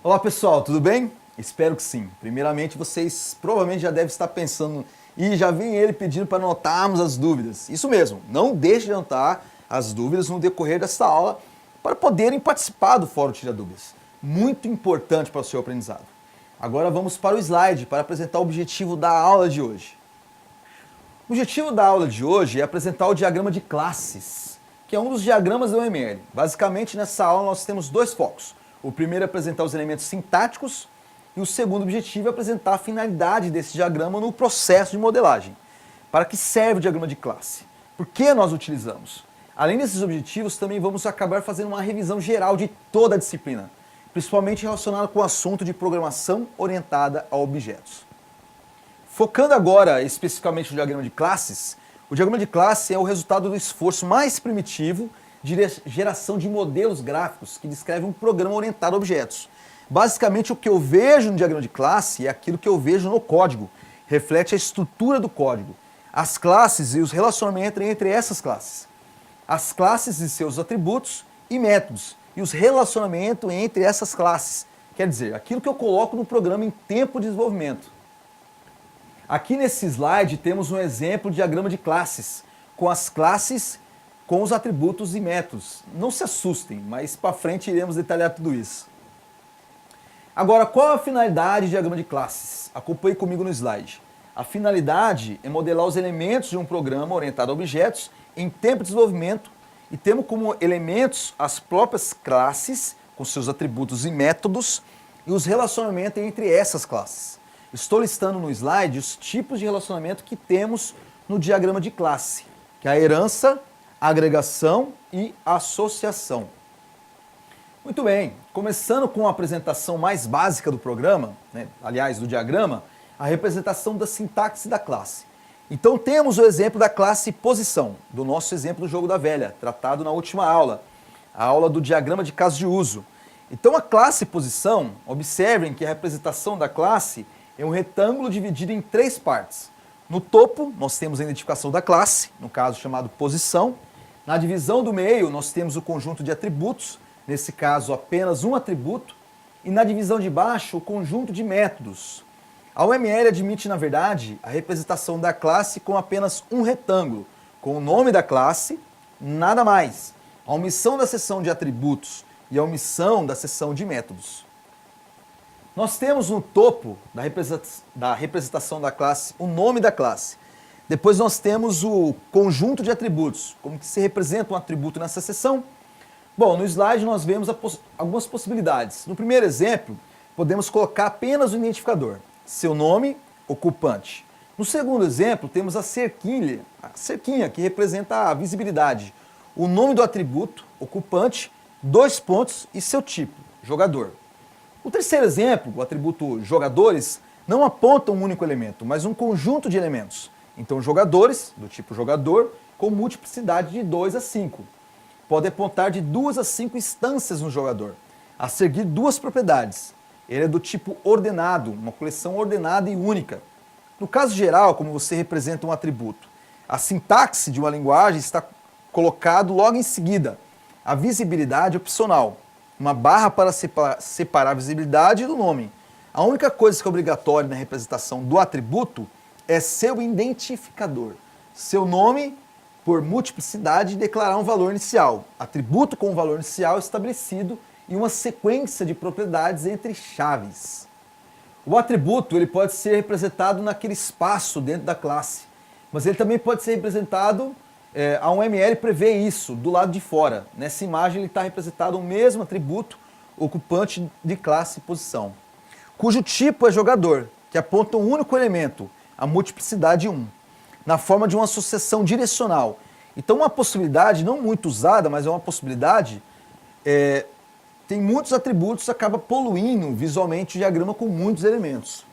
Olá pessoal, tudo bem? Espero que sim. Primeiramente, vocês provavelmente já devem estar pensando e já vem ele pedindo para anotarmos as dúvidas. Isso mesmo, não deixe de anotar as dúvidas no decorrer desta aula para poderem participar do Fórum Tira Dúvidas. Muito importante para o seu aprendizado. Agora vamos para o slide para apresentar o objetivo da aula de hoje. O objetivo da aula de hoje é apresentar o diagrama de classes, que é um dos diagramas do UML. Basicamente, nessa aula nós temos dois focos. O primeiro é apresentar os elementos sintáticos e o segundo objetivo é apresentar a finalidade desse diagrama no processo de modelagem. Para que serve o diagrama de classe? Por que nós utilizamos? Além desses objetivos, também vamos acabar fazendo uma revisão geral de toda a disciplina, principalmente relacionada com o assunto de programação orientada a objetos. Focando agora especificamente no diagrama de classes, o diagrama de classe é o resultado do esforço mais primitivo de geração de modelos gráficos que descrevem um programa orientado a objetos. Basicamente, o que eu vejo no diagrama de classe é aquilo que eu vejo no código, reflete a estrutura do código, as classes e os relacionamentos entre essas classes, as classes e seus atributos e métodos, e os relacionamentos entre essas classes, quer dizer, aquilo que eu coloco no programa em tempo de desenvolvimento. Aqui nesse slide temos um exemplo de diagrama de classes, com as classes, com os atributos e métodos. Não se assustem, mas para frente iremos detalhar tudo isso. Agora, qual a finalidade do diagrama de classes? Acompanhe comigo no slide. A finalidade é modelar os elementos de um programa orientado a objetos em tempo de desenvolvimento e temos como elementos as próprias classes, com seus atributos e métodos, e os relacionamentos entre essas classes. Estou listando no slide os tipos de relacionamento que temos no diagrama de classe, que é a herança, a agregação e a associação. Muito bem, começando com a apresentação mais básica do programa, aliás, do diagrama, a representação da sintaxe da classe. Então temos o exemplo da classe posição, do nosso exemplo do jogo da velha, tratado na última aula, a aula do diagrama de caso de uso. Então a classe posição, observem que a representação da classe é um retângulo dividido em três partes. No topo, nós temos a identificação da classe, no caso chamado posição. Na divisão do meio, nós temos o conjunto de atributos, nesse caso apenas um atributo. E na divisão de baixo, o conjunto de métodos. A UML admite, na verdade, a representação da classe com apenas um retângulo, com o nome da classe, nada mais. A omissão da seção de atributos e a omissão da seção de métodos. Nós temos no topo da representação da classe o nome da classe. Depois nós temos o conjunto de atributos, como que se representa um atributo nessa seção. Bom, no slide nós vemos algumas possibilidades. No primeiro exemplo, podemos colocar apenas o identificador, seu nome, ocupante. No segundo exemplo, temos a cerquinha que representa a visibilidade, o nome do atributo, ocupante, 2 pontos e seu tipo, jogador. O terceiro exemplo, o atributo jogadores, não aponta um único elemento, mas um conjunto de elementos. Então, jogadores, do tipo jogador, com multiplicidade de 2 a 5. Pode apontar de 2 a 5 instâncias no jogador, a seguir 2 propriedades. Ele é do tipo ordenado, uma coleção ordenada e única. No caso geral, como você representa um atributo, a sintaxe de uma linguagem está colocado logo em seguida. A visibilidade opcional. Uma barra para separar a visibilidade do nome. A única coisa que é obrigatória na representação do atributo é seu identificador. Seu nome, por multiplicidade, declarar um valor inicial. Atributo com um valor inicial estabelecido e uma sequência de propriedades entre chaves. O atributo ele pode ser representado naquele espaço dentro da classe, mas ele também pode ser representado... a UML prevê isso do lado de fora. Nessa imagem ele está representado o mesmo atributo ocupante de classe e posição, cujo tipo é jogador, que aponta um único elemento, a multiplicidade 1, na forma de uma associação direcional. Então uma possibilidade, não muito usada, mas é uma possibilidade, tem muitos atributos, acaba poluindo visualmente o diagrama com muitos elementos.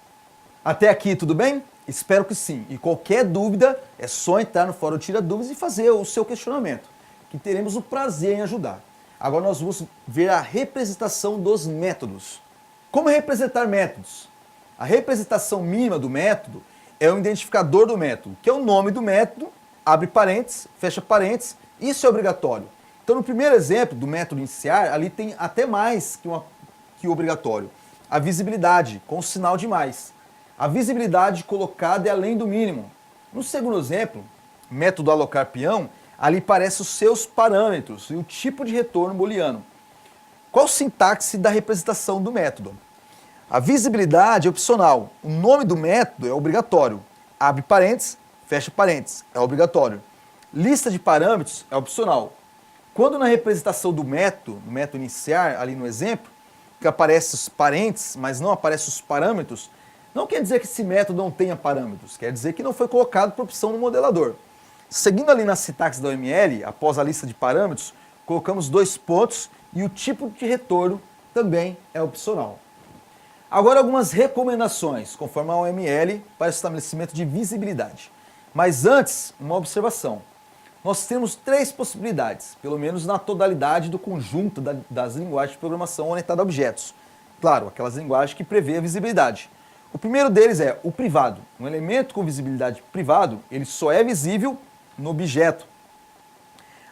Até aqui tudo bem? Espero que sim. E qualquer dúvida é só entrar no Fórum Tira Dúvidas e fazer o seu questionamento, que teremos o prazer em ajudar. Agora nós vamos ver a representação dos métodos. Como representar métodos? A representação mínima do método é o identificador do método, que é o nome do método, abre parênteses, fecha parênteses, isso é obrigatório. Então no primeiro exemplo do método iniciar, ali tem até mais que o obrigatório. a visibilidade, com o sinal de mais. A visibilidade colocada é além do mínimo. No segundo exemplo, método alocar peão, ali aparecem os seus parâmetros e o tipo de retorno booleano. Qual a sintaxe da representação do método? A visibilidade é opcional. O nome do método é obrigatório. Abre parênteses, fecha parênteses, é obrigatório. Lista de parâmetros é opcional. Quando na representação do método, no método iniciar, ali no exemplo, que aparecem os parênteses, mas não aparecem os parâmetros, não quer dizer que esse método não tenha parâmetros, quer dizer que não foi colocado por opção no modelador. Seguindo ali na sintaxe da OML, após a lista de parâmetros, colocamos 2 pontos e o tipo de retorno também é opcional. Agora algumas recomendações, conforme a OML, para o estabelecimento de visibilidade. Mas antes, uma observação. Nós temos 3 possibilidades, pelo menos na totalidade do conjunto das linguagens de programação orientada a objetos. Claro, aquelas linguagens que prevê a visibilidade. O primeiro deles é o privado. Um elemento com visibilidade privado, ele só é visível no objeto.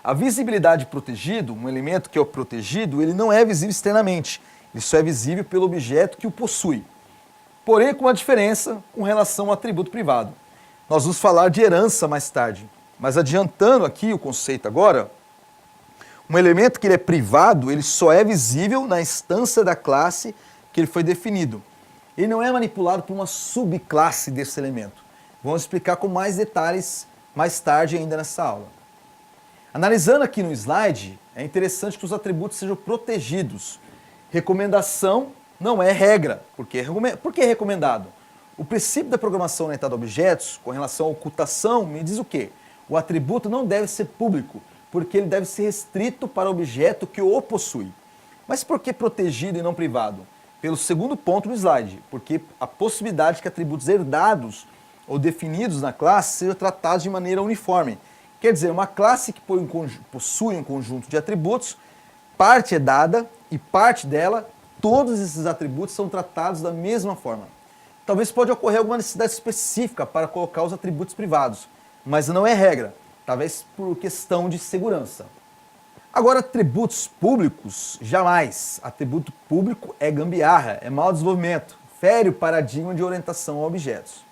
A visibilidade protegido, um elemento que é o protegido, ele não é visível externamente. Ele só é visível pelo objeto que o possui. Porém, com uma diferença com relação ao atributo privado. Nós vamos falar de herança mais tarde. Mas adiantando aqui o conceito agora, um elemento que ele é privado, ele só é visível na instância da classe que ele foi definido. Ele não é manipulado por uma subclasse desse elemento. Vamos explicar com mais detalhes mais tarde ainda nessa aula. Analisando aqui no slide, é interessante que os atributos sejam protegidos. Recomendação não é regra. Por que é recomendado? O princípio da programação orientada a objetos, com relação à ocultação, me diz o quê? O atributo não deve ser público, porque ele deve ser restrito para o objeto que o possui. Mas por que protegido e não privado? Pelo segundo ponto do slide, porque a possibilidade de que atributos herdados ou definidos na classe sejam tratados de maneira uniforme. Quer dizer, uma classe que possui um conjunto de atributos, parte é dada e parte dela, todos esses atributos são tratados da mesma forma. Talvez pode ocorrer alguma necessidade específica para colocar os atributos privados, mas não é regra, talvez por questão de segurança. Agora, atributos públicos, jamais. Atributo público é gambiarra, é mau desenvolvimento, fere o paradigma de orientação a objetos.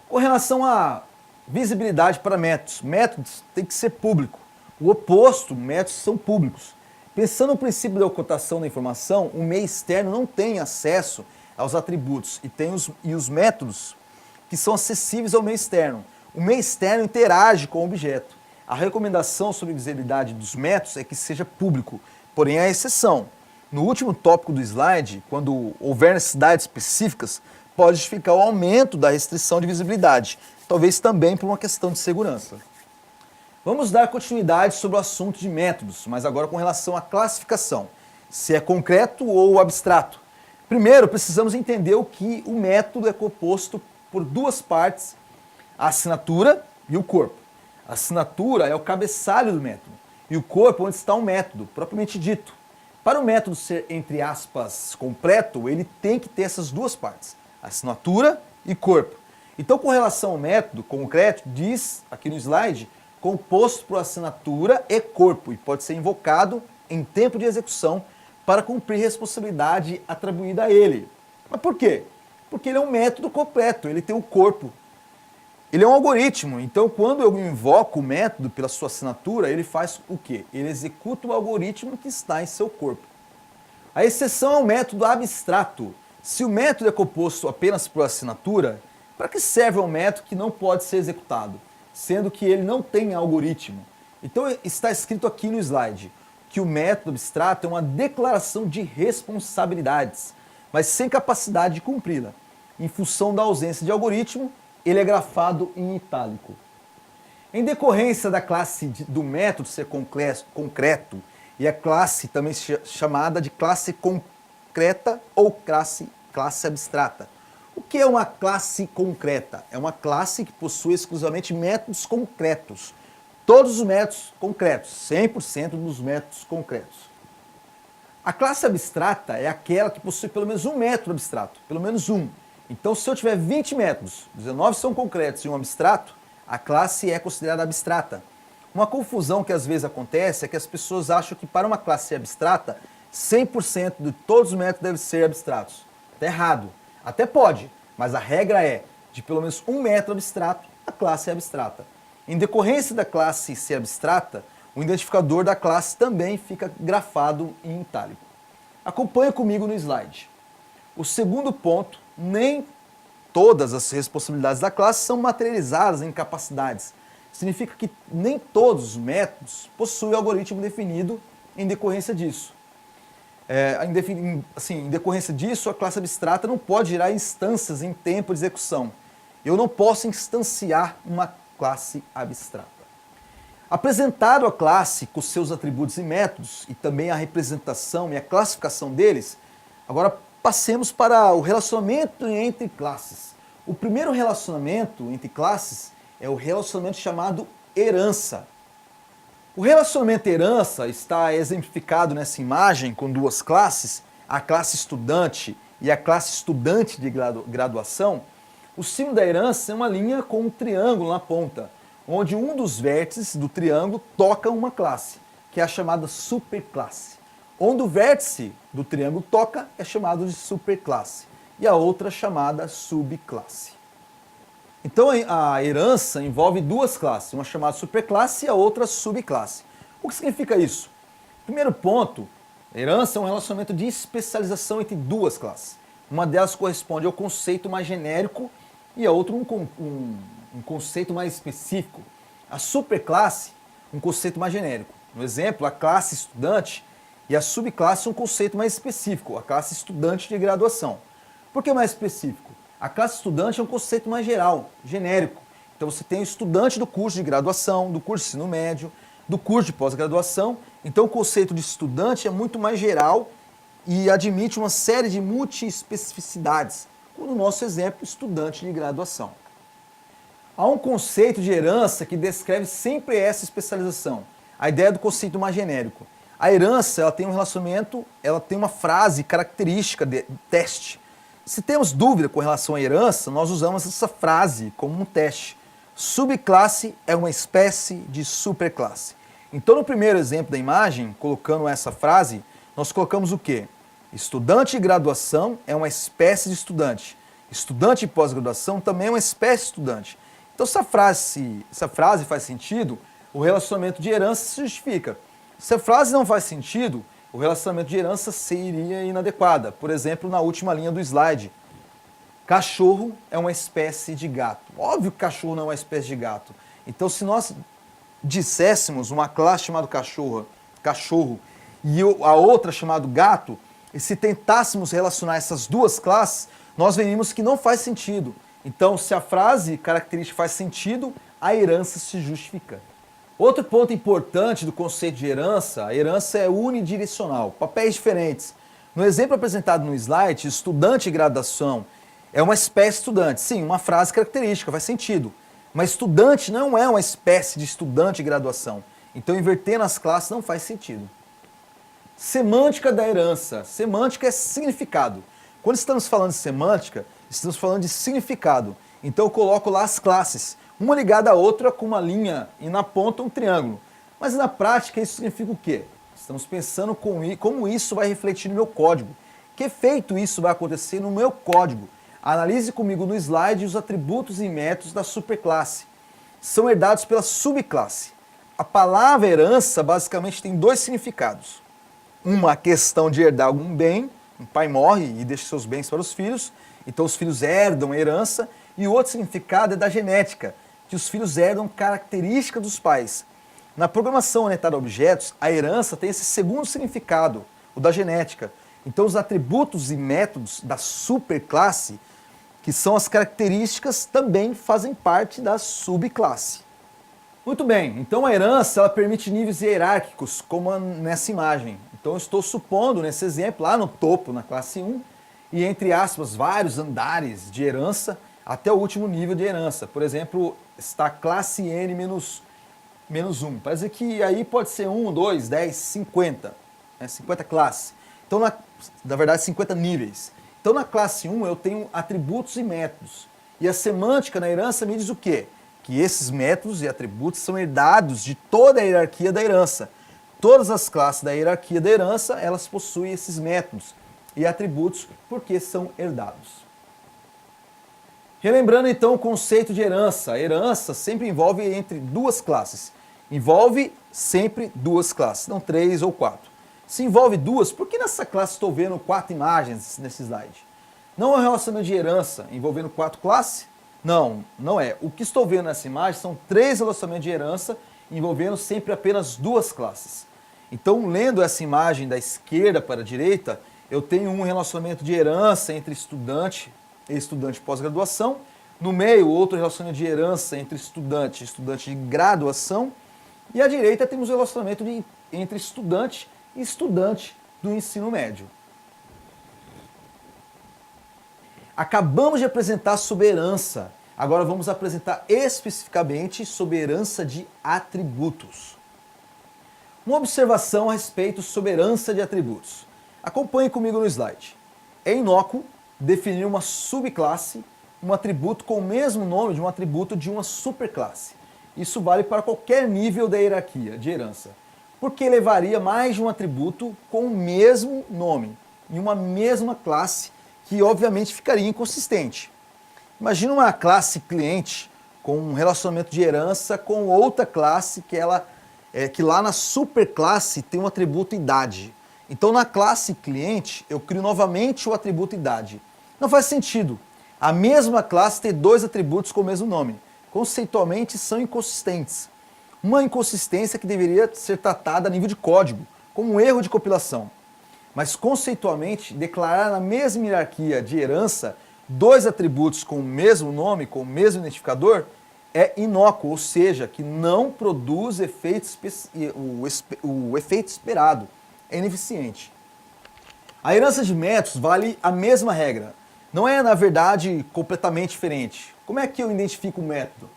Com relação à visibilidade para métodos têm que ser público. O oposto, métodos são públicos. Pensando no princípio da ocultação da informação, o meio externo não tem acesso aos atributos e os métodos que são acessíveis ao meio externo. O meio externo interage com o objeto. A recomendação sobre visibilidade dos métodos é que seja público, porém há exceção. No último tópico do slide, quando houver necessidades específicas, pode justificar o aumento da restrição de visibilidade, talvez também por uma questão de segurança. Vamos dar continuidade sobre o assunto de métodos, mas agora com relação à classificação, se é concreto ou abstrato. Primeiro, precisamos entender o que o método é composto por 2 partes, a assinatura e o corpo. A assinatura é o cabeçalho do método e o corpo onde está o método, propriamente dito. Para o método ser, entre aspas, completo, ele tem que ter essas 2 partes, assinatura e corpo. Então, com relação ao método concreto, diz aqui no slide, composto por assinatura e corpo, e pode ser invocado em tempo de execução para cumprir responsabilidade atribuída a ele. Mas por quê? Porque ele é um método completo, ele tem um corpo. Ele é um algoritmo, então quando eu invoco o método pela sua assinatura, ele faz o quê? Ele executa o algoritmo que está em seu corpo. A exceção é o método abstrato. Se o método é composto apenas por assinatura, para que serve um método que não pode ser executado, sendo que ele não tem algoritmo? Então está escrito aqui no slide que o método abstrato é uma declaração de responsabilidades, mas sem capacidade de cumpri-la. Em função da ausência de algoritmo, ele é grafado em itálico. Em decorrência da classe do método ser concreto e a classe também chamada de classe concreta ou classe abstrata. O que é uma classe concreta? É uma classe que possui exclusivamente métodos concretos. Todos os métodos concretos, 100% dos métodos concretos. A classe abstrata é aquela que possui pelo menos um método abstrato, pelo menos um. Então, se eu tiver 20 métodos, 19 são concretos e um abstrato, a classe é considerada abstrata. Uma confusão que às vezes acontece é que as pessoas acham que para uma classe abstrata, 100% de todos os métodos devem ser abstratos. Tá errado. Até pode, mas a regra é de pelo menos 1 metro abstrato, a classe é abstrata. Em decorrência da classe ser abstrata, o identificador da classe também fica grafado em itálico. Acompanhe comigo no slide. O segundo ponto, nem todas as responsabilidades da classe são materializadas em capacidades. Significa que nem todos os métodos possuem algoritmo definido em decorrência disso. Em decorrência disso, a classe abstrata não pode gerar instâncias em tempo de execução. Eu não posso instanciar uma classe abstrata. Apresentado a classe com seus atributos e métodos, e também a representação e a classificação deles, agora passemos para o relacionamento entre classes. O primeiro relacionamento entre classes é o relacionamento chamado herança. O relacionamento herança está exemplificado nessa imagem com duas classes, a classe estudante e a classe estudante de graduação. O símbolo da herança é uma linha com um triângulo na ponta, onde um dos vértices do triângulo toca uma classe, que é a chamada superclasse. Onde o vértice do triângulo toca é chamado de superclasse e a outra chamada subclasse. Então a herança envolve duas classes, uma chamada superclasse e a outra subclasse. O que significa isso? Primeiro ponto, a herança é um relacionamento de especialização entre duas classes. Uma delas corresponde ao conceito mais genérico e a outra um conceito mais específico. A superclasse, um conceito mais genérico. No exemplo, a classe estudante e a subclasse um conceito mais específico, a classe estudante de graduação. Por que mais específico? A classe estudante é um conceito mais geral, genérico. Então você tem o estudante do curso de graduação, do curso de ensino médio, do curso de pós-graduação. Então o conceito de estudante é muito mais geral e admite uma série de multiespecificidades, como no nosso exemplo, estudante de graduação. Há um conceito de herança que descreve sempre essa especialização, a ideia do conceito mais genérico. A herança ela tem um relacionamento, ela tem uma frase característica de teste. Se temos dúvida com relação à herança, nós usamos essa frase como um teste. Subclasse é uma espécie de superclasse. Então, no primeiro exemplo da imagem, colocando essa frase, nós colocamos o quê? Estudante de graduação é uma espécie de estudante. Estudante de pós-graduação também é uma espécie de estudante. Então, se essa frase faz sentido, o relacionamento de herança se justifica. Se a frase não faz sentido, o relacionamento de herança seria inadequada. Por exemplo, na última linha do slide. Cachorro é uma espécie de gato. Óbvio que cachorro não é uma espécie de gato. Então, se nós disséssemos uma classe chamada cachorro e a outra chamada gato, e se tentássemos relacionar essas duas classes, nós veríamos que não faz sentido. Então, se a frase característica faz sentido, a herança se justifica. Outro ponto importante do conceito de herança, a herança é unidirecional, papéis diferentes. No exemplo apresentado no slide, estudante de graduação é uma espécie de estudante. Sim, uma frase característica, faz sentido. Mas estudante não é uma espécie de estudante de graduação. Então, invertendo as classes não faz sentido. Semântica da herança. Semântica é significado. Quando estamos falando de semântica, estamos falando de significado. Então, eu coloco lá as classes, uma ligada à outra com uma linha e na ponta um triângulo. Mas na prática isso significa o quê? Estamos pensando como isso vai refletir no meu código. Que efeito isso vai acontecer no meu código? Analise comigo no slide os atributos e métodos da superclasse. São herdados pela subclasse. A palavra herança basicamente tem dois significados. Uma questão de herdar algum bem, um pai morre e deixa seus bens para os filhos, então os filhos herdam a herança, e o outro significado é da genética, que os filhos herdam características dos pais. Na programação orientada a objetos, a herança tem esse segundo significado, o da genética. Então os atributos e métodos da superclasse, que são as características, também fazem parte da subclasse. Muito bem, então a herança ela permite níveis hierárquicos, como nessa imagem. Então eu estou supondo, nesse exemplo, lá no topo, na classe 1, e entre aspas, vários andares de herança, até o último nível de herança. Por exemplo, está classe N menos 1. Para dizer que aí pode ser 1, 2, 10, 50. 50 classes. Então, na verdade, 50 níveis. Então, na classe 1, eu tenho atributos e métodos. E a semântica na herança me diz o quê? Que esses métodos e atributos são herdados de toda a hierarquia da herança. Todas as classes da hierarquia da herança, elas possuem esses métodos. e atributos porque são herdados. Relembrando então o conceito de herança. A herança sempre envolve entre duas classes. Envolve sempre duas classes, não 3 ou 4. Se envolve duas, por que nessa classe estou vendo 4 imagens nesse slide? Não é um relacionamento de herança envolvendo 4 classes? Não, não é. O que estou vendo nessa imagem são 3 relacionamentos de herança envolvendo sempre apenas 2 classes. Então, lendo essa imagem da esquerda para a direita, eu tenho um relacionamento de herança entre estudante e estudante de pós-graduação. No meio, outro relacionamento de herança entre estudante e estudante de graduação. E à direita temos o relacionamento entre estudante e estudante do ensino médio. Acabamos de apresentar sobre herança. Agora vamos apresentar especificamente sobre herança de atributos. Uma observação a respeito sobre herança de atributos. Acompanhe comigo no slide. É inócuo definir uma subclasse, um atributo com o mesmo nome de um atributo de uma superclasse. Isso vale para qualquer nível da hierarquia de herança, porque levaria mais de um atributo com o mesmo nome, em uma mesma classe, que obviamente ficaria inconsistente. Imagina uma classe cliente com um relacionamento de herança com outra classe que lá na superclasse tem um atributo idade. Então na classe cliente eu crio novamente o atributo idade. Não faz sentido a mesma classe ter 2 atributos com o mesmo nome. Conceitualmente são inconsistentes. Uma inconsistência que deveria ser tratada a nível de código, como um erro de compilação. Mas conceitualmente, declarar na mesma hierarquia de herança 2 atributos com o mesmo nome, com o mesmo identificador, é inócuo, ou seja, que não produz o efeito esperado, é ineficiente. A herança de métodos vale a mesma regra. Não é, na verdade, completamente diferente. Como é que eu identifico o método?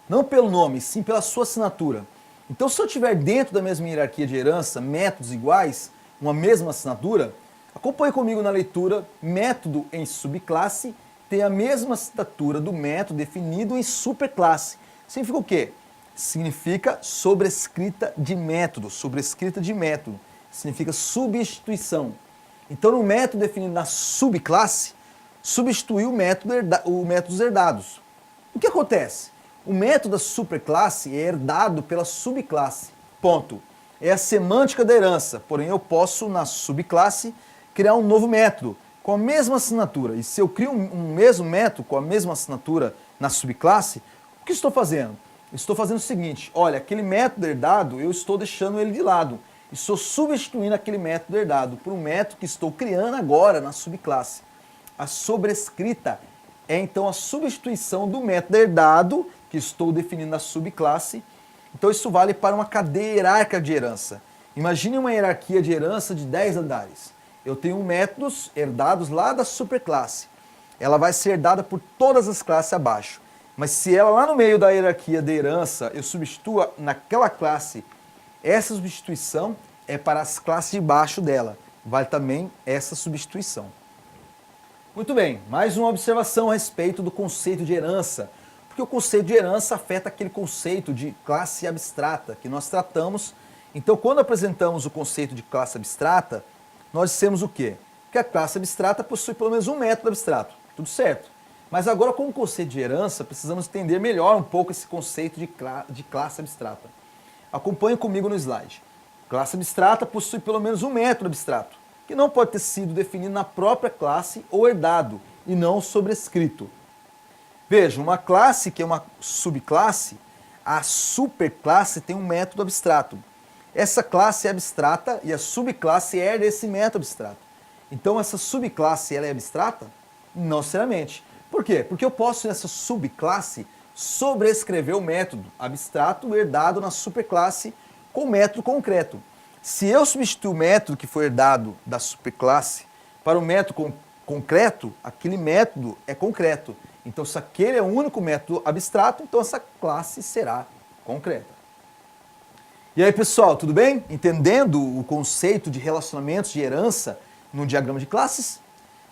Não pelo nome, sim pela sua assinatura. Então, se eu tiver dentro da mesma hierarquia de herança métodos iguais, uma mesma assinatura, acompanhe comigo na leitura. Método em subclasse tem a mesma assinatura do método definido em superclasse. Significa o quê? Significa sobrescrita de método. Sobrescrita de método significa substituição. Então, no método definido na subclasse, substitui o método dos herdados. O que acontece? O método da superclasse é herdado pela subclasse. Ponto. É a semântica da herança, porém eu posso, na subclasse, criar um novo método com a mesma assinatura. E se eu crio um mesmo método com a mesma assinatura na subclasse, o que estou fazendo? Estou fazendo o seguinte, olha, aquele método herdado, eu estou deixando ele de lado. Estou substituindo aquele método herdado por um método que estou criando agora na subclasse. A sobrescrita é então a substituição do método herdado que estou definindo na subclasse. Então isso vale para uma cadeia hierárquica de herança. Imagine uma hierarquia de herança de 10 andares. Eu tenho métodos herdados lá da superclasse. Ela vai ser herdada por todas as classes abaixo. Mas se ela lá no meio da hierarquia de herança eu substitua naquela classe, essa substituição é para as classes de baixo dela. Vale também essa substituição. Muito bem, mais uma observação a respeito do conceito de herança. Porque o conceito de herança afeta aquele conceito de classe abstrata que nós tratamos. Então, quando apresentamos o conceito de classe abstrata, nós dissemos o quê? Que a classe abstrata possui pelo menos um método abstrato. Tudo certo. Mas agora, com o conceito de herança, precisamos entender melhor um pouco esse conceito de classe abstrata. Acompanhe comigo no slide. Classe abstrata possui pelo menos um método abstrato, que não pode ter sido definido na própria classe ou herdado, e não sobrescrito. Veja, uma classe que é uma subclasse, a superclasse tem um método abstrato. Essa classe é abstrata e a subclasse herda esse método abstrato. Então essa subclasse ela é abstrata? Não necessariamente. Por quê? Porque eu posso nessa subclasse sobrescrever o método abstrato herdado na superclasse com o método concreto. Se eu substituir o método que foi herdado da superclasse para o método concreto, aquele método é concreto. Então, se aquele é o único método abstrato, então essa classe será concreta. E aí, pessoal, tudo bem? Entendendo o conceito de relacionamentos de herança no diagrama de classes?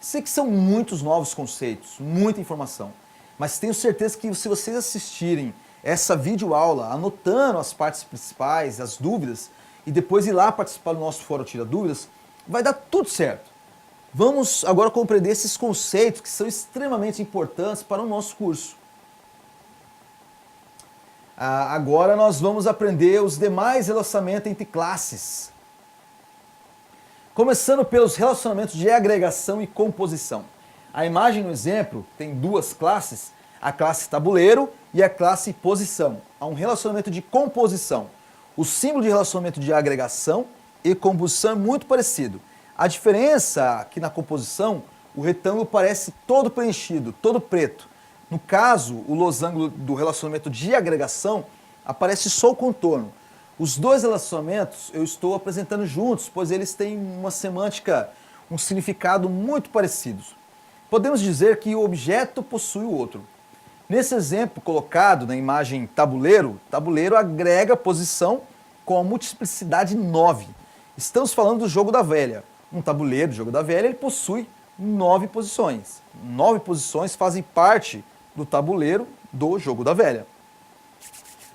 Sei que são muitos novos conceitos, muita informação, mas tenho certeza que se vocês assistirem essa videoaula, anotando as partes principais, as dúvidas, e depois ir lá participar do nosso Fórum Tira Dúvidas, vai dar tudo certo. Vamos agora compreender esses conceitos que são extremamente importantes para o nosso curso. Agora nós vamos aprender os demais relacionamentos entre classes. Começando pelos relacionamentos de agregação e composição. A imagem no exemplo tem duas classes, a classe tabuleiro e a classe posição. Há um relacionamento de composição. O símbolo de relacionamento de agregação e composição é muito parecido. A diferença aqui na composição, o retângulo parece todo preenchido, todo preto. No caso, o losango do relacionamento de agregação aparece só o contorno. Os dois relacionamentos eu estou apresentando juntos, pois eles têm uma semântica, um significado muito parecidos. Podemos dizer que o objeto possui o outro. Nesse exemplo colocado na imagem tabuleiro, tabuleiro agrega posição com a multiplicidade 9. Estamos falando do jogo da velha. Um tabuleiro, jogo da velha, ele possui 9 posições. 9 posições fazem parte do tabuleiro do jogo da velha.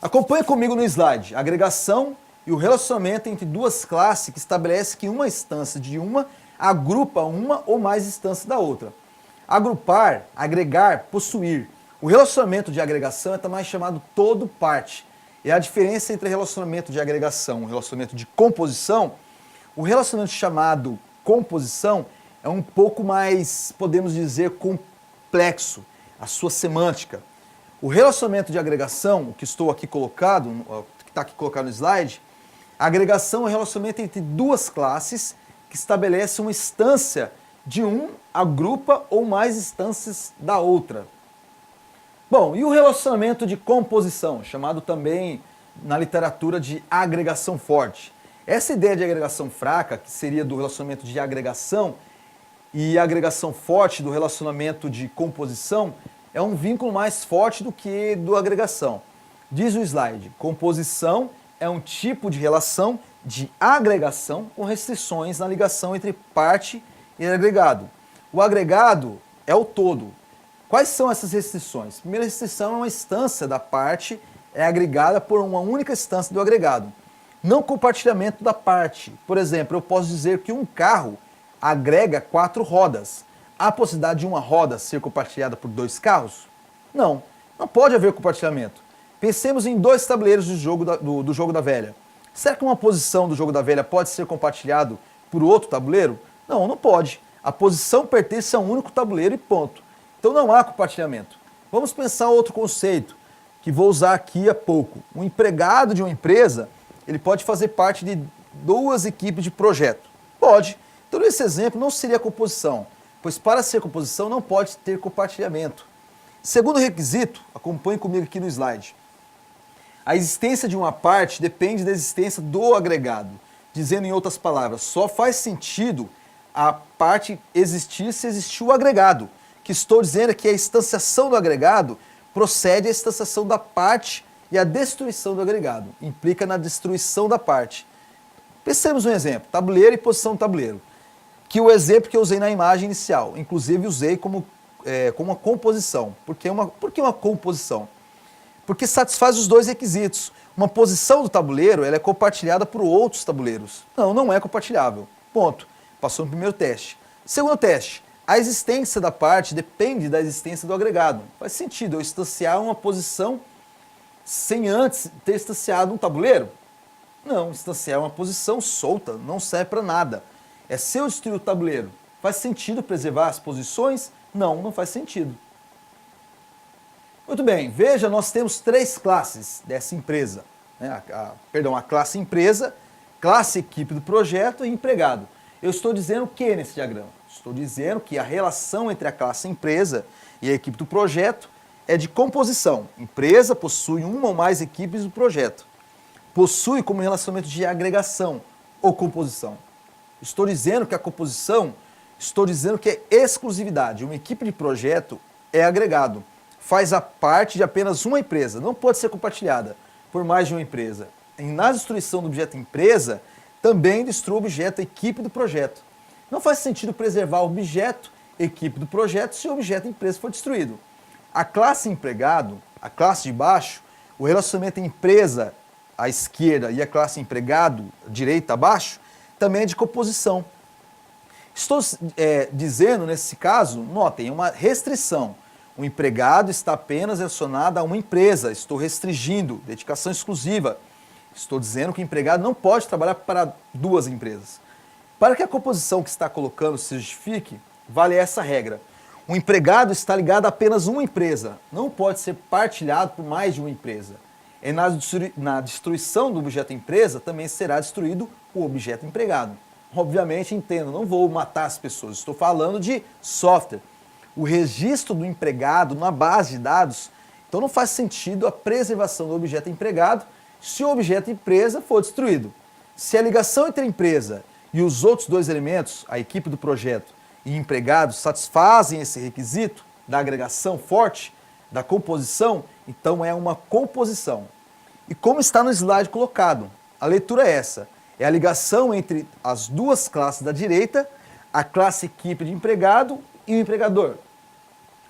Acompanhe comigo no slide. A agregação e o relacionamento entre duas classes que estabelece que uma instância de uma agrupa uma ou mais instâncias da outra. Agrupar, agregar, possuir. O relacionamento de agregação é também chamado todo-parte. E a diferença entre relacionamento de agregação e relacionamento de composição, o relacionamento chamado composição é um pouco mais, podemos dizer, complexo, a sua semântica. O relacionamento de agregação, o que estou aqui colocado, que está aqui colocado no slide, a agregação é um relacionamento entre duas classes que estabelece uma instância de um, agrupa ou mais instâncias da outra. Bom, e o relacionamento de composição, chamado também na literatura de agregação forte? Essa ideia de agregação fraca, que seria do relacionamento de agregação, e agregação forte do relacionamento de composição, é um vínculo mais forte do que do agregação. Diz o slide, composição é um tipo de relação de agregação com restrições na ligação entre parte e agregado. O agregado é o todo. Quais são essas restrições? A primeira restrição é uma instância da parte é agregada por uma única instância do agregado. Não compartilhamento da parte. Por exemplo, eu posso dizer que um carro agrega 4 rodas. Há a possibilidade de uma roda ser compartilhada por 2 carros? Não, não pode haver compartilhamento. Pensemos em 2 tabuleiros do jogo da velha. Será que uma posição do jogo da velha pode ser compartilhado por outro tabuleiro? Não, não pode. A posição pertence a um único tabuleiro e ponto. Então não há compartilhamento. Vamos pensar outro conceito que vou usar aqui a pouco. Um empregado de uma empresa, ele pode fazer parte de 2 equipes de projeto? Pode. Então nesse exemplo não seria composição, pois para ser composição não pode ter compartilhamento. Segundo requisito, acompanhe comigo aqui no slide. A existência de uma parte depende da existência do agregado. Dizendo em outras palavras, só faz sentido a parte existir se existir o agregado. O que estou dizendo é que a instanciação do agregado procede à instanciação da parte e a destruição do agregado. Implica na destruição da parte. Pensemos um exemplo, tabuleiro e posição do tabuleiro. Que o exemplo que eu usei na imagem inicial, inclusive usei como uma composição. Por que uma composição? Porque satisfaz os 2 requisitos. Uma posição do tabuleiro ela é compartilhada por outros tabuleiros. Não, não é compartilhável. Ponto. Passou no primeiro teste. Segundo teste, a existência da parte depende da existência do agregado. Faz sentido eu instanciar uma posição sem antes ter instanciado um tabuleiro? Não, instanciar uma posição solta não serve para nada. É se eu destruir o tabuleiro. Faz sentido preservar as posições? Não, não faz sentido. Muito bem, veja, nós temos 3 classes dessa empresa. Né? A classe empresa, classe equipe do projeto e empregado. Eu estou dizendo o que nesse diagrama? Estou dizendo que a relação entre a classe empresa e a equipe do projeto é de composição. Empresa possui uma ou mais equipes do projeto. Possui como relacionamento de agregação ou composição. Estou dizendo que a composição, estou dizendo que é exclusividade. Uma equipe de projeto é agregado. Faz a parte de apenas uma empresa. Não pode ser compartilhada por mais de uma empresa. E na destruição do objeto empresa, também destrua o objeto equipe do projeto. Não faz sentido preservar o objeto equipe do projeto se o objeto empresa for destruído. A classe empregado, a classe de baixo, o relacionamento empresa à esquerda e a classe empregado, direita abaixo, também é de composição. Estou dizendo, nesse caso, notem, uma restrição. O empregado está apenas relacionado a uma empresa. Estou restringindo, dedicação exclusiva. Estou dizendo que o empregado não pode trabalhar para duas empresas. Para que a composição que está colocando se justifique, vale essa regra. O empregado está ligado a apenas uma empresa, não pode ser partilhado por mais de uma empresa. E na destruição do objeto empresa também será destruído o objeto empregado. Obviamente, entendo, não vou matar as pessoas, estou falando de software. O registro do empregado na base de dados, então não faz sentido a preservação do objeto empregado se o objeto empresa for destruído. Se a ligação entre a empresa e os outros dois elementos, a equipe do projeto e empregados, satisfazem esse requisito da agregação forte, da composição, então é uma composição. E como está no slide colocado, a leitura é essa. É a ligação entre as duas classes da direita, a classe equipe de empregado e o empregador.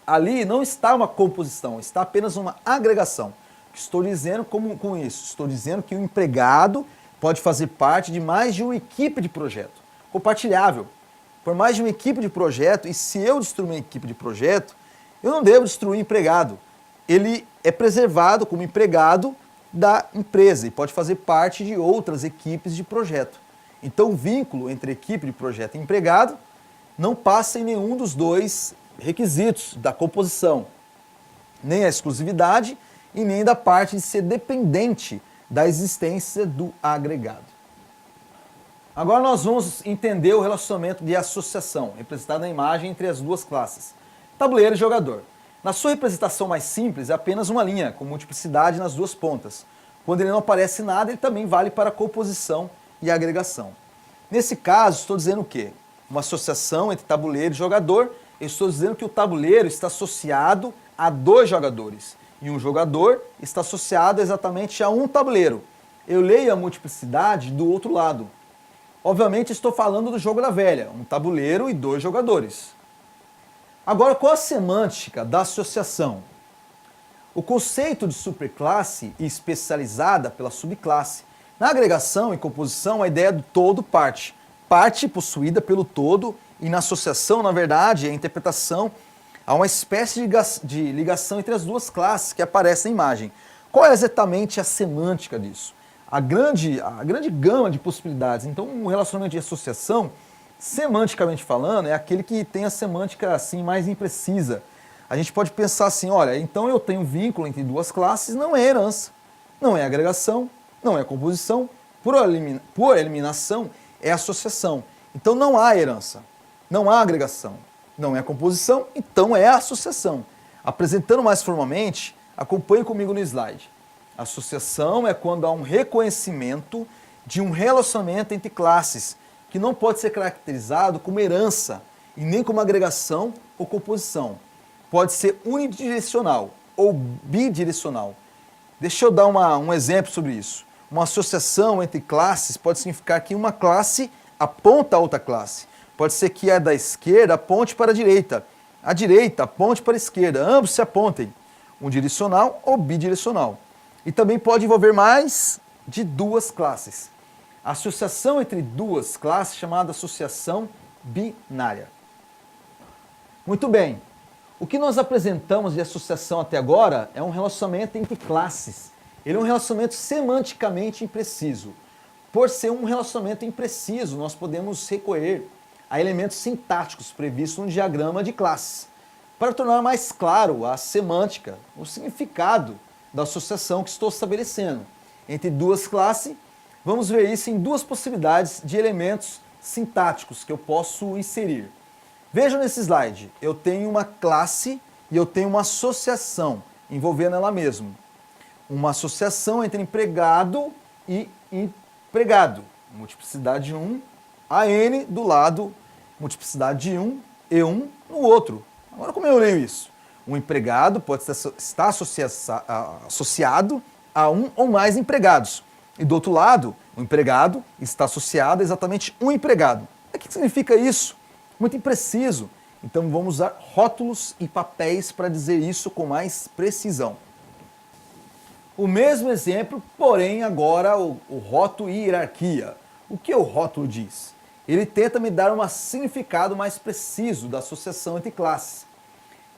Ali não está uma composição, está apenas uma agregação. O que estou dizendo com isso? Estou dizendo que o empregado pode fazer parte de mais de uma equipe de projeto, compartilhável. Por mais de uma equipe de projeto, e se eu destruir uma equipe de projeto, eu não devo destruir o empregado. Ele é preservado como empregado da empresa e pode fazer parte de outras equipes de projeto. Então o vínculo entre equipe de projeto e empregado não passa em nenhum dos dois requisitos da composição, nem a exclusividade e nem da parte de ser dependente da existência do agregado. Agora nós vamos entender o relacionamento de associação, representado na imagem entre as duas classes, tabuleiro e jogador. Na sua representação mais simples, é apenas uma linha, com multiplicidade nas duas pontas. Quando ele não aparece nada, ele também vale para composição e agregação. Nesse caso, estou dizendo o quê? Uma associação entre tabuleiro e jogador. Eu estou dizendo que o tabuleiro está associado a dois jogadores. E um jogador está associado exatamente a um tabuleiro. Eu leio a multiplicidade do outro lado. Obviamente estou falando do jogo da velha, um tabuleiro e dois jogadores. Agora, qual a semântica da associação? O conceito de superclasse e especializada pela subclasse. Na agregação e composição, a ideia do todo parte. Parte possuída pelo todo e na associação, na verdade, a interpretação há uma espécie de ligação entre as duas classes que aparece na imagem. Qual é exatamente a semântica disso? A grande gama de possibilidades. Então, um relacionamento de associação, semanticamente falando, é aquele que tem a semântica assim mais imprecisa. A gente pode pensar assim, olha, então eu tenho um vínculo entre duas classes, não é herança, não é agregação, não é composição, por eliminação é associação. Então não há herança, não há agregação, não é composição, então é associação. Apresentando mais formalmente, acompanhe comigo no slide. Associação é quando há um reconhecimento de um relacionamento entre classes, que não pode ser caracterizado como herança e nem como agregação ou composição. Pode ser unidirecional ou bidirecional. Deixa eu dar um exemplo sobre isso. Uma associação entre classes pode significar que uma classe aponta a outra classe. Pode ser que a da esquerda aponte para a direita aponte para a esquerda, ambos se apontem, unidirecional ou bidirecional. E também pode envolver mais de duas classes. A associação entre duas classes chamada associação binária. Muito bem. O que nós apresentamos de associação até agora é um relacionamento entre classes. Ele é um relacionamento semanticamente impreciso. Por ser um relacionamento impreciso, nós podemos recorrer a elementos sintáticos previstos no diagrama de classes, para tornar mais claro a semântica, o significado da associação que estou estabelecendo. Entre duas classes, vamos ver isso em duas possibilidades de elementos sintáticos que eu posso inserir. Vejam nesse slide, eu tenho uma classe e eu tenho uma associação envolvendo ela mesma. Uma associação entre empregado e empregado. Multiplicidade de um, a n do lado, multiplicidade de um e um no outro. Agora como eu leio isso? Um empregado pode estar associado a um ou mais empregados. E do outro lado, o empregado está associado a exatamente um empregado. O que significa isso? Muito impreciso. Então vamos usar rótulos e papéis para dizer isso com mais precisão. O mesmo exemplo, porém agora o rótulo e hierarquia. O que o rótulo diz? ele tenta me dar um significado mais preciso da associação entre classes.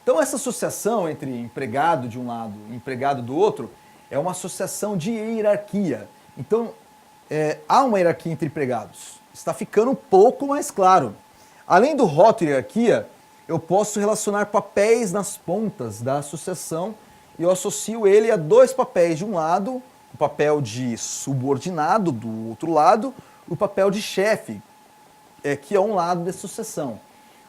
Então essa associação entre empregado de um lado e empregado do outro é uma associação de hierarquia. Então há uma hierarquia entre empregados. Está ficando um pouco mais claro. Além do rótulo hierarquia, eu posso relacionar papéis nas pontas da associação e eu associo ele a dois papéis. De um lado, o papel de subordinado, do outro lado, o papel de chefe, que é um lado da associação.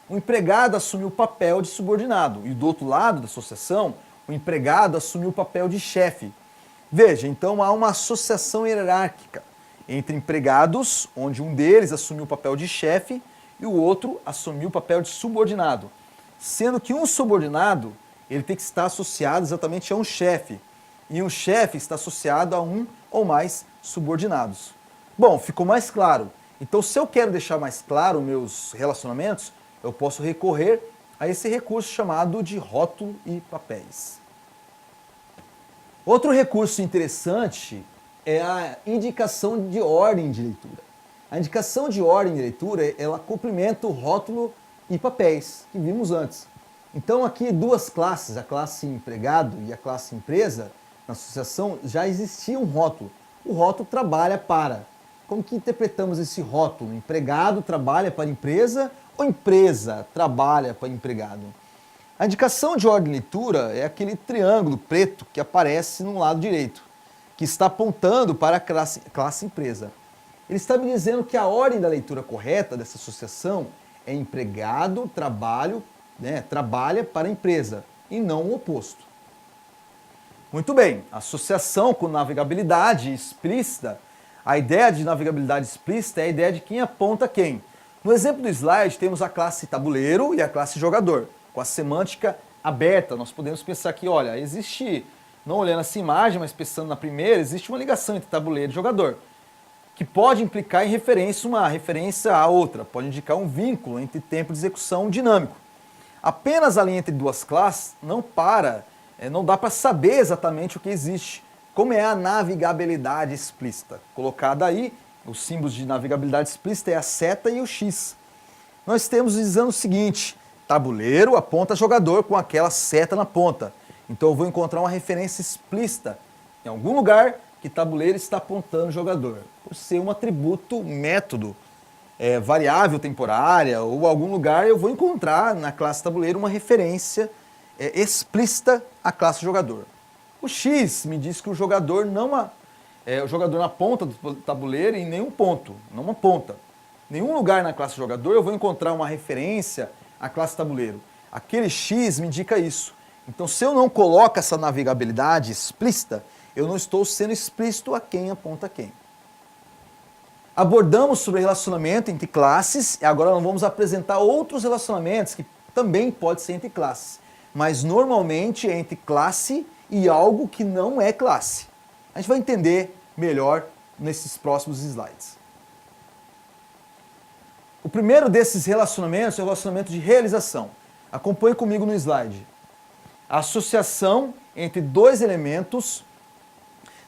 O empregado assumiu o papel de subordinado e do outro lado da associação, o empregado assumiu o papel de chefe. Veja, então há uma associação hierárquica entre empregados, onde um deles assumiu o papel de chefe e o outro assumiu o papel de subordinado. Sendo que um subordinado, ele tem que estar associado exatamente a um chefe, e um chefe está associado a um ou mais subordinados. Bom, ficou mais claro. Então, se eu quero deixar mais claro meus relacionamentos, eu posso recorrer a esse recurso chamado de rótulo e papéis. Outro recurso interessante é a indicação de ordem de leitura. A indicação de ordem de leitura, ela cumprimenta o rótulo e papéis que vimos antes. Então aqui duas classes, a classe empregado e a classe empresa, na associação já existia um rótulo. O rótulo trabalha para. Como que interpretamos esse rótulo? Empregado trabalha para empresa ou empresa trabalha para empregado? A indicação de ordem de leitura é aquele triângulo preto que aparece no lado direito, que está apontando para a classe empresa. Ele está me dizendo que a ordem da leitura correta dessa associação é empregado, trabalha para a empresa, e não o oposto. Muito bem, associação com navegabilidade explícita. A ideia de navegabilidade explícita é a ideia de quem aponta quem. No exemplo do slide, temos a classe tabuleiro e a classe jogador, com a semântica aberta. Nós podemos pensar que, olha, existe, não olhando essa imagem, mas pensando na primeira, existe uma ligação entre tabuleiro e jogador, que pode implicar em referência, uma referência à outra, pode indicar um vínculo entre tempo de execução dinâmico. Apenas a linha entre duas classes não dá para saber exatamente o que existe, como é a navegabilidade explícita. Colocada aí, os símbolos de navegabilidade explícita é a seta e o X. Nós temos dizendo o seguinte, tabuleiro aponta jogador com aquela seta na ponta. Então eu vou encontrar uma referência explícita em algum lugar que tabuleiro está apontando jogador, por ser um atributo método, variável temporária, ou algum lugar eu vou encontrar na classe tabuleiro uma referência explícita à classe jogador. O X me diz que o jogador o jogador na ponta do tabuleiro em nenhum ponto, não uma ponta. Em nenhum lugar na classe jogador eu vou encontrar uma referência à classe tabuleiro. Aquele X me indica isso. Então, se eu não coloco essa navegabilidade explícita, eu não estou sendo explícito a quem aponta quem. Abordamos sobre relacionamento entre classes e agora nós vamos apresentar outros relacionamentos que também podem ser entre classes, mas normalmente é entre classe e algo que não é classe. A gente vai entender melhor nesses próximos slides. O primeiro desses relacionamentos é o relacionamento de realização. Acompanhe comigo no slide. A associação entre dois elementos,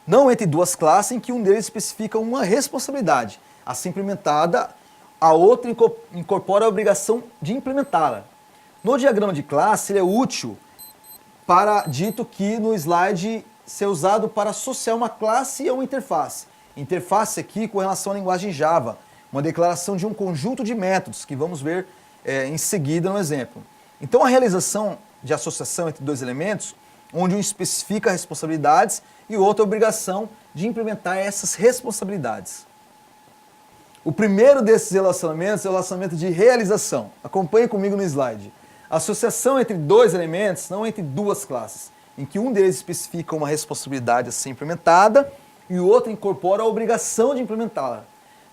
não entre duas classes, em que um deles especifica uma responsabilidade a ser implementada, a outra incorpora a obrigação de implementá-la. No diagrama de classe, ele é útil para, dito que no slide, ser usado para associar uma classe a uma interface. Interface aqui com relação à linguagem Java, uma declaração de um conjunto de métodos, que vamos ver em seguida no exemplo. Então a realização de associação entre dois elementos, onde um especifica responsabilidades e o outro a obrigação de implementar essas responsabilidades. O primeiro desses relacionamentos é o relacionamento de realização. Acompanhe comigo no slide. A associação entre dois elementos, não entre duas classes, em que um deles especifica uma responsabilidade a ser implementada e o outro incorpora a obrigação de implementá-la.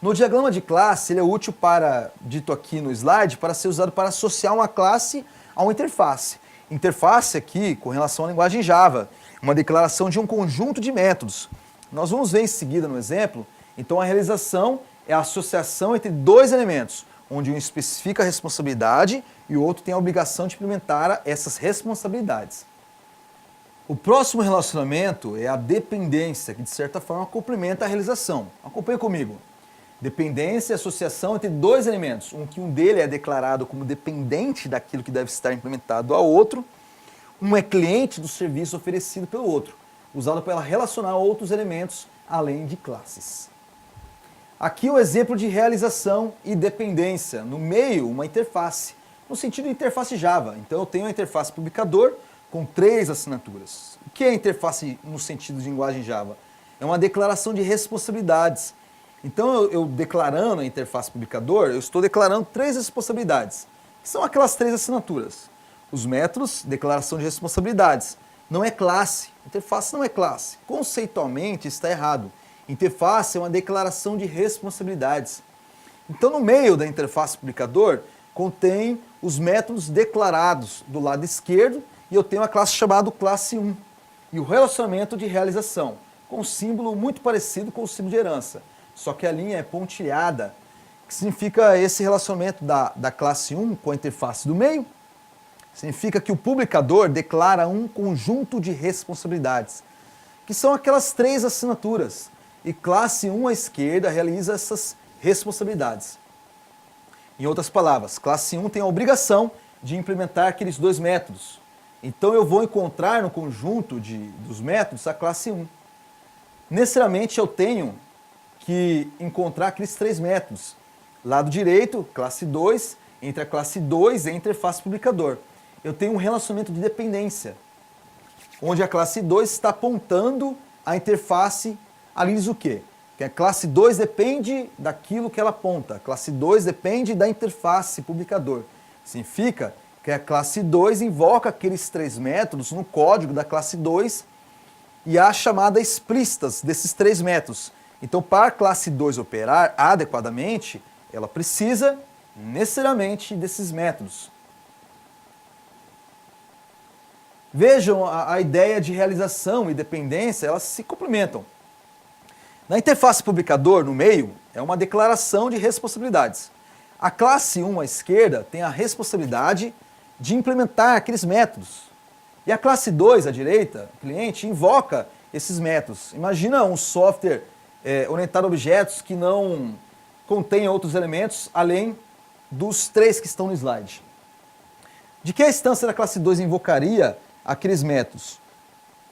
No diagrama de classe, ele é útil para, dito aqui no slide, para ser usado para associar uma classe a uma interface. Interface aqui, com relação à linguagem Java, uma declaração de um conjunto de métodos. Nós vamos ver em seguida no exemplo. Então a realização é a associação entre dois elementos, onde um especifica a responsabilidade e o outro tem a obrigação de implementar essas responsabilidades. O próximo relacionamento é a dependência, que de certa forma complementa a realização. Acompanhe comigo. Dependência é associação entre dois elementos, que um dele é declarado como dependente daquilo que deve estar implementado ao outro, um é cliente do serviço oferecido pelo outro, usado para relacionar outros elementos além de classes. Aqui o exemplo de realização e dependência, no meio uma interface, no sentido de interface Java. Então eu tenho a interface publicador com 3 assinaturas. O que é interface no sentido de linguagem Java? É uma declaração de responsabilidades. Então eu declarando a interface publicador, eu estou declarando 3 responsabilidades, que são aquelas 3 assinaturas. Os métodos, declaração de responsabilidades. Não é classe, interface não é classe. Conceitualmente está errado. Interface é uma declaração de responsabilidades. Então no meio da interface publicador contém os métodos declarados do lado esquerdo e eu tenho a classe chamada classe 1 e o relacionamento de realização, com um símbolo muito parecido com o símbolo de herança, só que a linha é pontilhada, que significa esse relacionamento da classe 1 com a interface do meio, significa que o publicador declara um conjunto de responsabilidades, que são aquelas 3 assinaturas, e classe 1 à esquerda realiza essas responsabilidades. Em outras palavras, classe 1 tem a obrigação de implementar aqueles 2 métodos. Então eu vou encontrar no conjunto dos métodos a classe 1. Necessariamente eu tenho que encontrar aqueles 3 métodos. Lado direito, classe 2, entre a classe 2 e a interface publicador. Eu tenho um relacionamento de dependência, onde a classe 2 está apontando a interface, ali diz o quê? Que a classe 2 depende daquilo que ela aponta. A classe 2 depende da interface publicador. Significa que a classe 2 invoca aqueles 3 métodos no código da classe 2 e há chamadas explícitas desses 3 métodos. Então, para a classe 2 operar adequadamente, ela precisa necessariamente desses métodos. Vejam a ideia de realização e dependência, elas se complementam. Na interface publicador, no meio, é uma declaração de responsabilidades. A classe 1 à esquerda tem a responsabilidade de implementar aqueles métodos. E a classe 2 à direita, o cliente, invoca esses métodos. Imagina um software orientado a objetos que não contém outros elementos além dos 3 que estão no slide. De que a instância da classe 2 invocaria aqueles métodos?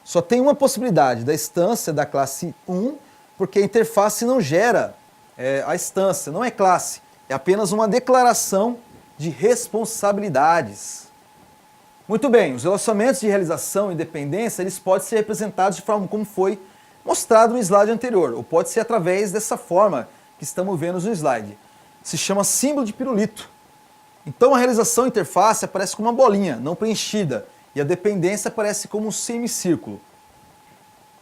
Só tem uma possibilidade, da instância da classe 1, porque a interface não gera a instância, não é classe, é apenas uma declaração de responsabilidades. Muito bem, os relacionamentos de realização e dependência, eles podem ser representados de forma como foi mostrado no slide anterior, ou pode ser através dessa forma que estamos vendo no slide. Se chama símbolo de pirulito. Então a realização interface aparece como uma bolinha, não preenchida, e a dependência aparece como um semicírculo.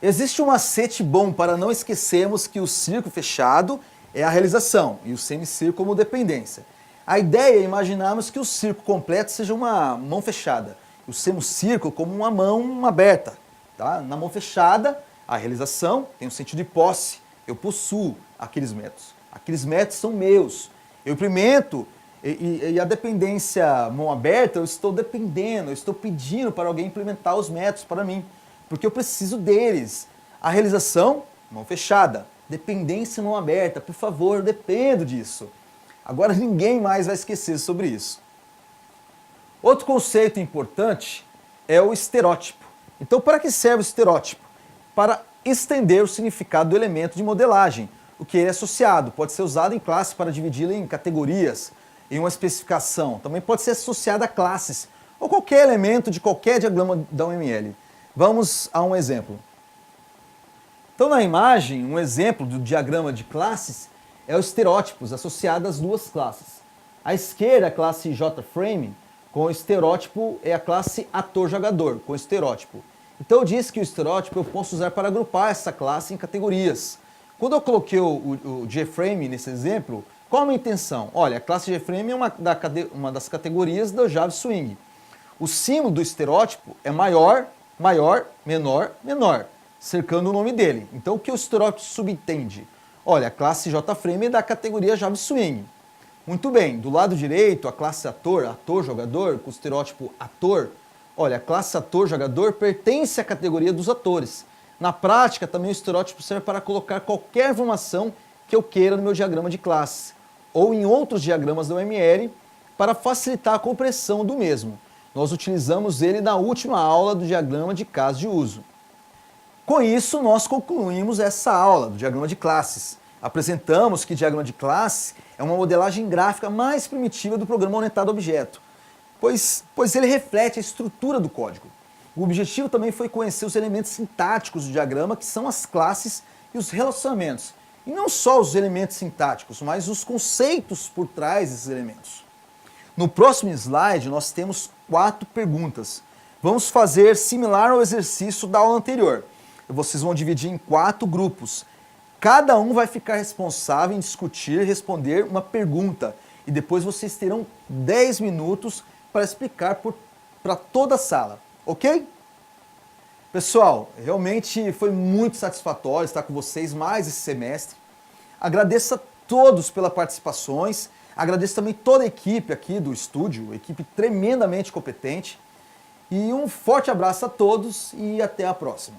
Existe um macete bom para não esquecermos que o círculo fechado é a realização e o semicírculo como dependência. A ideia é imaginarmos que o círculo completo seja uma mão fechada, e o semicírculo como uma mão aberta. Tá? Na mão fechada, a realização tem um sentido de posse, eu possuo aqueles métodos. Aqueles métodos são meus, eu implemento, e a dependência mão aberta, eu estou dependendo, eu estou pedindo para alguém implementar os métodos para mim, porque eu preciso deles. A realização, mão fechada, dependência mão aberta, por favor, eu dependo disso. Agora ninguém mais vai esquecer sobre isso. Outro conceito importante é o estereótipo. Então, para que serve o estereótipo? Para estender o significado do elemento de modelagem, o que é associado. Pode ser usado em classe para dividi-lo em categorias, em uma especificação. Também pode ser associado a classes, ou qualquer elemento de qualquer diagrama da UML. Vamos a um exemplo. Então, na imagem, um exemplo do diagrama de classes é os estereótipos associados às 2 classes. À esquerda, a classe JFrame, com o estereótipo, é a classe ator-jogador, com o estereótipo. Então, eu disse que o estereótipo eu posso usar para agrupar essa classe em categorias. Quando eu coloquei o JFrame nesse exemplo, qual a minha intenção? Olha, a classe JFrame é uma das categorias do Java Swing. O símbolo do estereótipo é maior, maior, menor, menor, cercando o nome dele. Então, o que o estereótipo subentende? Olha, a classe JFrame é da categoria Java Swing. Muito bem, do lado direito, a classe ator, ator-jogador, com o estereótipo ator. Olha, a classe ator-jogador pertence à categoria dos atores. Na prática, também o estereótipo serve para colocar qualquer informação que eu queira no meu diagrama de classe, ou em outros diagramas da UML, para facilitar a compreensão do mesmo. Nós utilizamos ele na última aula do diagrama de caso de uso. Com isso, nós concluímos essa aula do diagrama de classes. Apresentamos que diagrama de classe é uma modelagem gráfica mais primitiva do programa orientado a objeto, pois ele reflete a estrutura do código. O objetivo também foi conhecer os elementos sintáticos do diagrama, que são as classes e os relacionamentos. E não só os elementos sintáticos, mas os conceitos por trás desses elementos. No próximo slide, nós temos 4 perguntas. Vamos fazer similar ao exercício da aula anterior. Vocês vão dividir em 4 grupos. Cada um vai ficar responsável em discutir e responder uma pergunta. E depois vocês terão 10 minutos para explicar para toda a sala. Ok? Pessoal, realmente foi muito satisfatório estar com vocês mais esse semestre. Agradeço a todos pelas participações. Agradeço também toda a equipe aqui do estúdio, equipe tremendamente competente. E um forte abraço a todos e até a próxima.